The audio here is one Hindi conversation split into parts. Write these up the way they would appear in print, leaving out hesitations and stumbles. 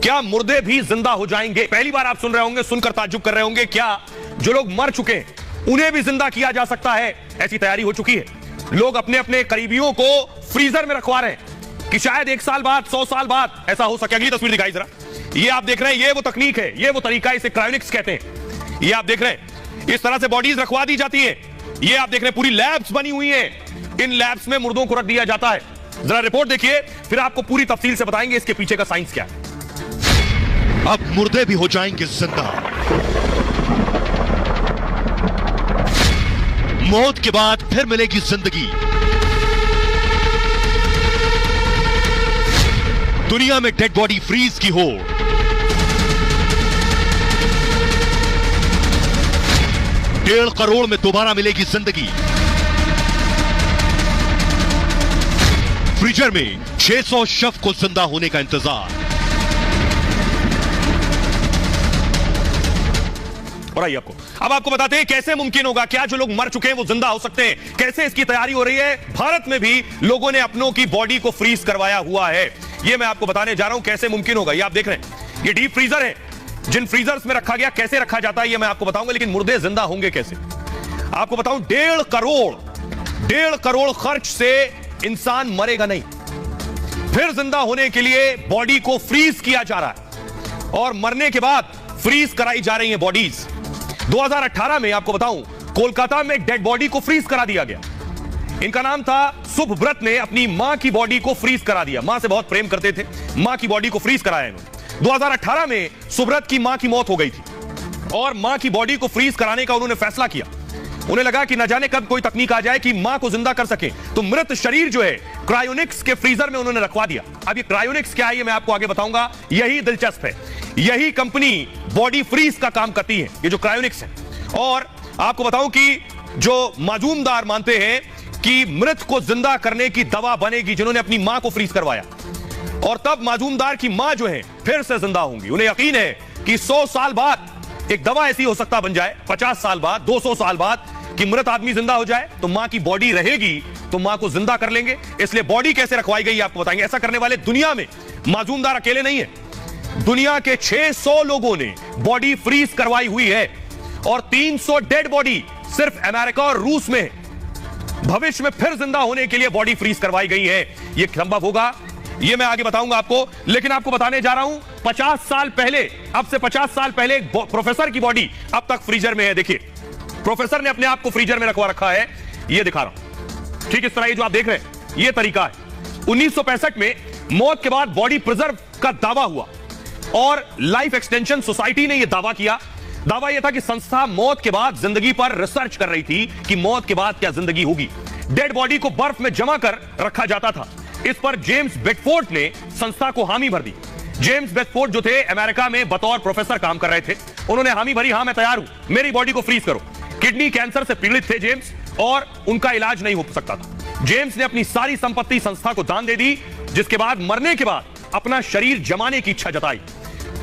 क्या मुर्दे भी जिंदा हो जाएंगे? पहली बार आप सुन रहे होंगे, सुनकर ताज्जुब कर रहे होंगे, क्या जो लोग मर चुके हैं उन्हें भी जिंदा किया जा सकता है? ऐसी तैयारी हो चुकी है। लोग अपने अपने करीबियों को फ्रीजर में रखवा रहे हैं कि शायद 1 साल बाद, 100 साल बाद ऐसा हो सके। अगली तस्वीर दिखाई जरा। ये आप देख रहे हैं, ये वो तकनीक है, ये वो तरीका है, इसे क्रायोनिक्स कहते हैं। ये आप देख रहे हैं, इस तरह से बॉडीज रखवा दी जाती है। ये आप देख रहे हैं, पूरी लैब्स बनी हुई हैं। इन लैब्स में मुर्दों को रख दिया जाता है। जरा रिपोर्ट देखिए, फिर आपको पूरी तफसील से बताएंगे इसके पीछे का साइंस क्या है। अब मुर्दे भी हो जाएंगे जिंदा। मौत के बाद फिर मिलेगी जिंदगी। दुनिया में डेड बॉडी फ्रीज की होड़। डेढ़ करोड़ में दोबारा मिलेगी जिंदगी। फ्रीजर में 600 शव को जिंदा होने का इंतजार। और आइए अब आपको बताते हैं कैसे मुमकिन होगा, क्या जो लोग मर चुके हैं वो जिंदा हो सकते हैं, कैसे इसकी तैयारी हो रही है। भारत में भी लोगों ने अपनों की बॉडी को फ्रीज करवाया हुआ है। ये मैं आपको बताने जा रहा हूं कैसे मुमकिन होगा। ये आप देख रहे हैं, ये डीप फ्रीजर है। जिन फ्रीजर्स में रखा गया, कैसे रखा जाता है ये मैं आपको बताऊंगा, लेकिन मुर्दे जिंदा होंगे कैसे आपको बताऊं। 1.5 करोड़ खर्च से इंसान मरेगा नहीं, फिर जिंदा होने के लिए बॉडी को फ्रीज किया जा रहा है और मरने के बाद फ्रीज कराई जा रही है बॉडीज। 2018 में आपको बताऊं, कोलकाता में एक डेड बॉडी को फ्रीज करा दिया गया। इनका नाम था सुभव्रत ने अपनी मां की बॉडी को फ्रीज करा दिया। मां से बहुत प्रेम करते थे, मां की बॉडी को फ्रीज कराया इन्होंने। 2018 में सुभव्रत की मां की मौत हो गई थी और मां की बॉडी को फ्रीज कराने का उन्होंने फैसला किया। उन्हें लगा कि न जाने कब कोई तकनीक आ जाए कि मां को जिंदा कर सके, तो मृत शरीर जो है क्रायोनिक्स के फ्रीजर में उन्होंने रखवा दिया। अब ये क्रायोनिक्स क्या है ये मैं आपको आगे बताऊंगा। यही दिलचस्प है, यही कंपनी बॉडी फ्रीज का काम करती है, ये जो क्रायोनिक्स है। और आपको बताऊं कि जो माजूमदार मानते हैं कि मृत को जिंदा करने की दवा बनेगी, जिन्होंने अपनी मां को फ्रीज करवाया, और तब माजूमदार की मां जो है फिर से जिंदा होंगी। उन्हें यकीन है कि 100 साल बाद एक दवा ऐसी हो सकता बन जाए, 50 साल बाद, 200 साल बाद, कि मृत आदमी जिंदा हो जाए तो मां की बॉडी रहेगी, तो मां को जिंदा कर लेंगे। इसलिए बॉडी कैसे रखवाई गई आपको बताएंगे। ऐसा करने वाले दुनिया में माजूमदार अकेले नहीं है, दुनिया के 600 लोगों ने बॉडी फ्रीज करवाई हुई है और 300 डेड बॉडी सिर्फ अमेरिका और रूस में भविष्य में फिर जिंदा होने के लिए बॉडी फ्रीज करवाई गई है। यह संभव होगा, यह मैं आगे बताऊंगा आपको, लेकिन आपको बताने जा रहा हूं 50 साल पहले, अब से 50 साल पहले एक प्रोफेसर की बॉडी अब तक फ्रीजर में है। देखिए, प्रोफेसर ने अपने आप को फ्रीजर में रखवा रखा है। यह दिखा रहा हूं, ठीक इस तरह ये जो आप देख रहे हैं, यह तरीका है। 1965 में मौत के बाद बॉडी प्रिजर्व का दावा हुआ और लाइफ एक्सटेंशन सोसाइटी ने यह दावा किया। दावा यह था कि संस्था मौत के बाद जिंदगी पर रिसर्च कर रही थी कि मौत के बाद क्या जिंदगी होगी। डेड बॉडी को बर्फ में जमा कर रखा जाता था। इस पर जेम्स बेडफोर्ड ने संस्था को हामी भर दी। जेम्स बेडफोर्ड जो थे अमेरिका में बतौर प्रोफेसर काम कर रहे थे, उन्होंने हामी भरी, हां मैं तैयार हूं, मेरी बॉडी को फ्रीज करो। किडनी कैंसर से पीड़ित थे जेम्स और उनका इलाज नहीं हो सकता था। जेम्स ने अपनी सारी संपत्ति संस्था को दान दे दी, जिसके बाद मरने के बाद अपना शरीर जमाने की इच्छा जताई।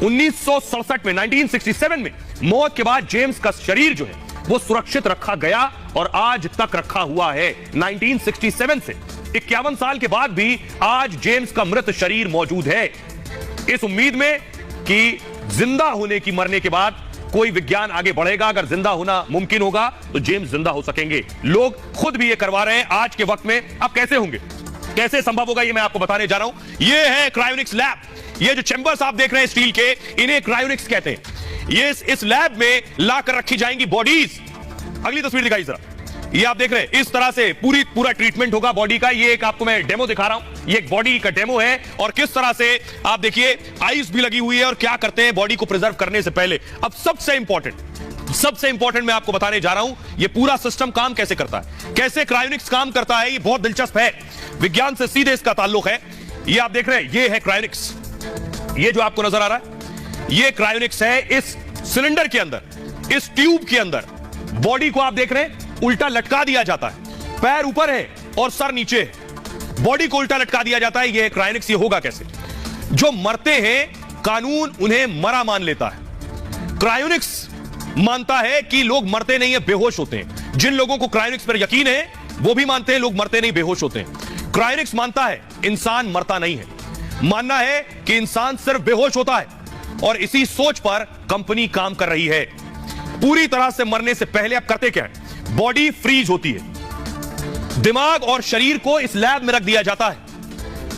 1967 में, 1967 में मौत के बाद जेम्स का शरीर जो है वो सुरक्षित रखा गया और आज तक रखा हुआ है। 1967 से 51 साल के बाद भी आज जेम्स का मृत शरीर मौजूद है, इस उम्मीद में कि जिंदा होने की, मरने के बाद कोई विज्ञान आगे बढ़ेगा। अगर जिंदा होना मुमकिन होगा तो जेम्स जिंदा हो सकेंगे। लोग खुद भी ये करवा रहे हैं आज के वक्त में। अब कैसे होंगे, कैसे संभव होगा, ये मैं आपको बताने जा रहा हूं। ये है क्रायोनिक्स लैब। ये जो चैंबर्स आप देख रहे हैं स्टील के, इन्हें क्रायोनिक्स कहते हैं। ये इस लैब में लाकर रखी जाएंगी बॉडीज। अगली तस्वीर दिखाई जरा। ये आप देख रहे हैं, इस तरह से पूरा ट्रीटमेंट होगा बॉडी का। ये एक आपको मैं डेमो दिखा रहा हूं, ये एक बॉडी का डेमो है और किस तरह से आप देखिए आइस भी लगी हुई है और क्या करते हैं बॉडी को प्रिजर्व करने से पहले। अब सबसे इंपॉर्टेंट मैं आपको बताने जा रहा हूं, ये पूरा सिस्टम काम कैसे करता है, कैसे क्रायोनिक्स काम करता है। ये बहुत दिलचस्प है, विज्ञान से सीधे इसका ताल्लुक है। ये आप देख रहे हैं, ये है क्रायोनिक्स। ये जो आपको नजर आ रहा है, ये क्रायोनिक्स है। इस सिलेंडर के अंदर, इस ट्यूब के अंदर बॉडी को आप देख रहे हैं उल्टा लटका दिया जाता है। पैर ऊपर है और सर नीचे है, बॉडी को उल्टा लटका दिया जाता है। ये क्रायोनिक्स। ये होगा कैसे, जो मरते हैं कानून उन्हें मरा मान लेता है। क्रायोनिक्स मानता है कि लोग मरते नहीं है, बेहोश होते हैं। जिन लोगों को क्रायोनिक्स पर यकीन है वो भी मानते हैं लोग मरते नहीं, बेहोश होते हैं। क्रायोनिक्स मानता है इंसान मरता नहीं है। मानना है कि इंसान सिर्फ बेहोश होता है और इसी सोच पर कंपनी काम कर रही है। पूरी तरह से मरने से पहले अब करते क्या है? बॉडी फ्रीज होती है, दिमाग और शरीर को इस लैब में रख दिया जाता है।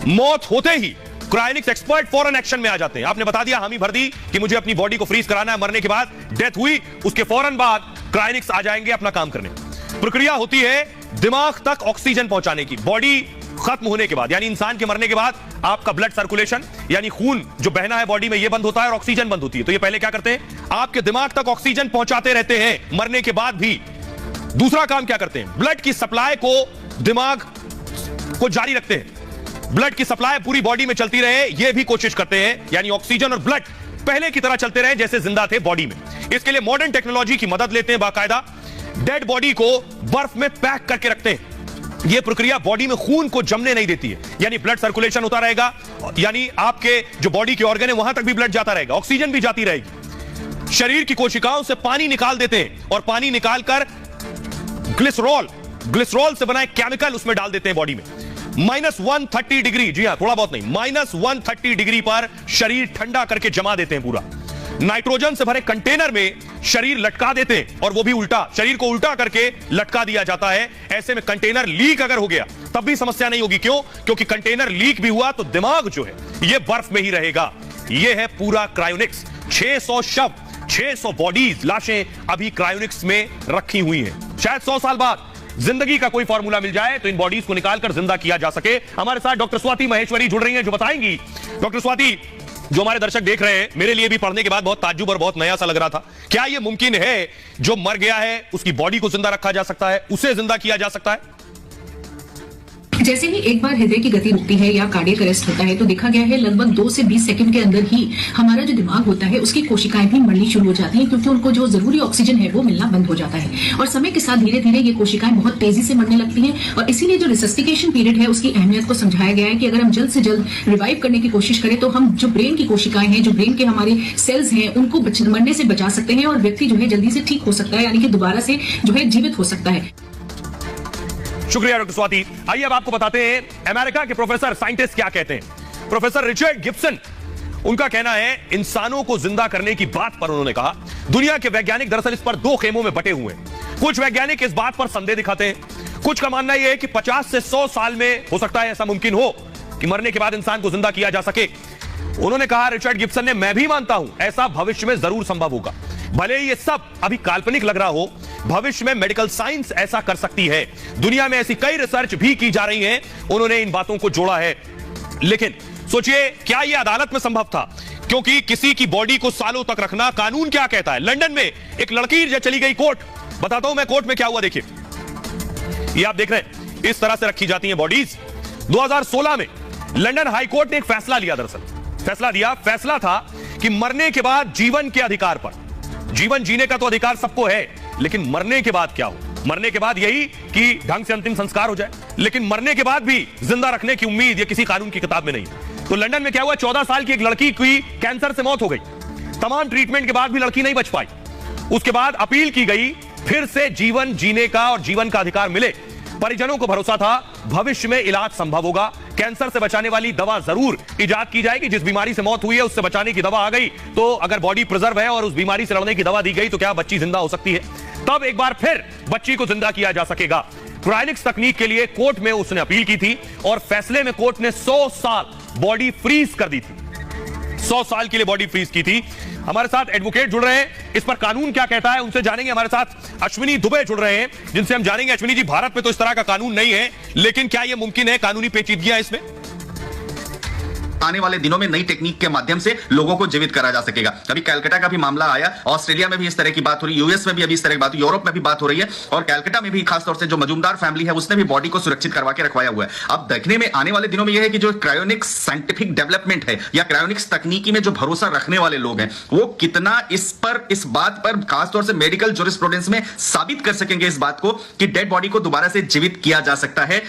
मौत होते ही क्रायोनिक्स एक्सपर्ट फौरन एक्शन में आ जाते हैं। आपने बता दिया, हामी भर दी कि मुझे अपनी बॉडी को फ्रीज कराना है, मरने के बाद डेथ हुई, उसके फौरन बाद क्रायोनिक्स आ जाएंगे अपना काम करने। प्रक्रिया होती है दिमाग तक ऑक्सीजन पहुंचाने की। बॉडी खत्म होने के बाद, यानी इंसान के मरने के बाद, आपका ब्लड सर्कुलेशन यानी खून जो बहना है बॉडी में, यह बंद होता है और ऑक्सीजन बंद होती है। तो ये पहले क्या करते हैं? आपके दिमाग तक ऑक्सीजन पहुंचाते रहते हैं मरने के बाद भी। दूसरा काम क्या करते हैं? ब्लड की सप्लाई को दिमाग को जारी रखते हैं। ब्लड की सप्लाई पूरी बॉडी में चलती रहे, यह भी कोशिश करते हैं, यानी ऑक्सीजन और ब्लड पहले की तरह चलते रहे जैसे जिंदा थे बॉडी में। इसके लिए मॉडर्न टेक्नोलॉजी की मदद लेते हैं। बाकायदा डेड बॉडी को बर्फ में पैक करके रखते हैं। यह प्रक्रिया बॉडी में खून को जमने नहीं देती है, यानी ब्लड सर्कुलेशन होता रहेगा, यानी आपके जो बॉडी के ऑर्गन है वहां तक भी ब्लड जाता रहेगा, ऑक्सीजन भी जाती रहेगी। शरीर की कोशिकाओं से पानी निकाल देते हैं और पानी निकालकर ग्लिसरॉल से बना एक केमिकल उसमें डाल देते हैं बॉडी में। -130 डिग्री, जी हां, थोड़ा बहुत नहीं, -130 डिग्री पर शरीर ठंडा करके जमा देते हैं पूरा। नाइट्रोजन से भरे कंटेनर में शरीर लटका देते हैं, और वो भी उल्टा, शरीर को उल्टा करके लटका दिया जाता है। ऐसे में कंटेनर लीक अगर हो गया तब भी समस्या नहीं होगी। क्यों? क्योंकि कंटेनर लीक भी हुआ तो दिमाग जो है ये बर्फ में ही रहेगा। ये है पूरा क्रायोनिक्स। 600 शव, 600 बॉडीज, लाशें अभी क्रायोनिक्स में रखी हुई हैं। शायद 100 साल बाद जिंदगी का कोई फॉर्मूला मिल जाए तो इन बॉडीज को निकालकर जिंदा किया जा सके। हमारे साथ डॉक्टर स्वाति महेश्वरी जुड़ रही हैं जो बताएंगी। डॉक्टर स्वाति, जो हमारे दर्शक देख रहे हैं, मेरे लिए भी पढ़ने के बाद बहुत ताज्जुब और बहुत नया सा लग रहा था, क्या यह मुमकिन है जो मर गया है उसकी बॉडी को जिंदा रखा जा सकता है, उसे जिंदा किया जा सकता है? जैसे ही एक बार हृदय की गति रुकती है या कार्डियक अरेस्ट होता है तो देखा गया है लगभग 2 से 20 सेकंड के अंदर ही हमारा जो दिमाग होता है उसकी कोशिकाएं भी मरनी शुरू हो जाती हैं, क्योंकि उनको जो जरूरी ऑक्सीजन है वो मिलना बंद हो जाता है। और समय के साथ धीरे धीरे ये कोशिकाएं बहुत तेजी से मरने लगती हैं। और इसीलिए जो रिसस्टिकेशन पीरियड है उसकी अहमियत को समझाया गया है कि अगर हम जल्द से जल्द रिवाइव करने की कोशिश करें तो हम जो ब्रेन की कोशिकाएं हैं, जो ब्रेन के हमारे सेल्स हैं, उनको मरने से बचा सकते हैं और व्यक्ति जो है जल्दी से ठीक हो सकता है, यानी कि दोबारा से जो है जीवित हो सकता है। शुक्रिया डॉक्टर स्वाति। आइए अब आपको बताते हैं अमेरिका के प्रोफेसर, साइंटिस्ट क्या कहते हैं। प्रोफेसर रिचर्ड गिब्सन, उनका कहना है इंसानों को जिंदा करने की बात पर उन्होंने कहा दुनिया के वैज्ञानिक दरअसल इस पर 2 खेमों में बटे हुए हैं। कुछ वैज्ञानिक इस बात पर संदेह दिखाते हैं, कुछ का मानना यह है कि 50 से 100 साल में हो सकता है ऐसा मुमकिन हो कि मरने के बाद इंसान को जिंदा किया जा सके। उन्होंने कहा, रिचर्ड गिब्सन ने, मैं भी मानता हूं ऐसा भविष्य में जरूर संभव होगा। भले ही ये सब अभी काल्पनिक लग रहा हो, भविष्य में मेडिकल साइंस ऐसा कर सकती है। दुनिया में ऐसी कई रिसर्च भी की जा रही हैं, उन्होंने इन बातों को जोड़ा है। लेकिन सोचिए, क्या यह अदालत में संभव था? क्योंकि किसी की बॉडी को सालों तक रखना, कानून क्या कहता है? लंदन में एक लड़की जब चली गई कोर्ट, बताता हूं मैं कोर्ट में क्या हुआ, देखिए। ये आप देख रहे हैं, इस तरह से रखी जाती हैं बॉडीज। 2016 में लंदन हाई कोर्ट ने एक फैसला लिया, दरअसल फैसला था कि मरने के बाद जीवन के अधिकार पर, जीवन जीने का तो अधिकार सबको है, लेकिन मरने के बाद क्या हो? मरने के बाद यही कि ढंग से अंतिम संस्कार हो जाए, लेकिन मरने के बाद भी जिंदा रखने की उम्मीद ये किसी कानून की किताब में नहीं। तो लंदन में क्या हुआ, 14 साल की एक लड़की की कैंसर से मौत हो गई। तमाम ट्रीटमेंट के बाद भी लड़की नहीं बच पाई। उसके बाद अपील की गई, फिर से जीवन जीने का और जीवन का अधिकार मिले। परिजनों को भरोसा था भविष्य में इलाज संभव होगा, कैंसर से बचाने वाली दवा जरूर इजाद की जाएगी। जिस बीमारी से मौत हुई है उससे बचाने की दवा आ गई, तो अगर बॉडी प्रिजर्व है और उस बीमारी से लड़ने की दवा दी गई तो क्या बच्ची जिंदा हो सकती है? तब एक बार फिर बच्ची को जिंदा किया जा सकेगा। क्रायोनिक्स तकनीक के लिए कोर्ट में उसने अपील की थी और फैसले में कोर्ट ने 100 साल बॉडी फ्रीज कर दी थी। 100 साल के लिए बॉडी फ्रीज की थी। हमारे साथ एडवोकेट जुड़ रहे हैं, इस पर कानून क्या कहता है उनसे जानेंगे। हमारे साथ अश्विनी दुबे जुड़ रहे हैं, जिनसे हम जानेंगे। अश्विनी जी, भारत में तो इस तरह का कानून नहीं है, लेकिन क्या यह मुमकिन है? कानूनी पेचीदगियां इसमें? आने वाले दिनों में नई टेक्निक के माध्यम से लोगों को जीवित करा जा सकेगा। अभी कलकत्ता का भी मामला आया, ऑस्ट्रेलिया में भी इस तरह की बात हो रही है, यूएस में भी अभी इस तरह की बात, यूरोप में भी बात हो रही है, और कलकत्ता में भी खासतौर से जो मजूमदार फैमिली है उसने भी बॉडी को सुरक्षित करवा के रखवाया हुआ है। अब देखने में आने वाले दिनों में यह है कि जो क्रायोनिक्स साइंटिफिक डेवलपमेंट है या क्रायोनिक्स तकनीकी में जो भरोसा रखने वाले लोग हैं वो कितना इस बात पर खासतौर से मेडिकल जूरिस्प्रूडेंस में साबित कर सकेंगे इस बात को कि डेड बॉडी को दोबारा से जीवित किया जा सकता है।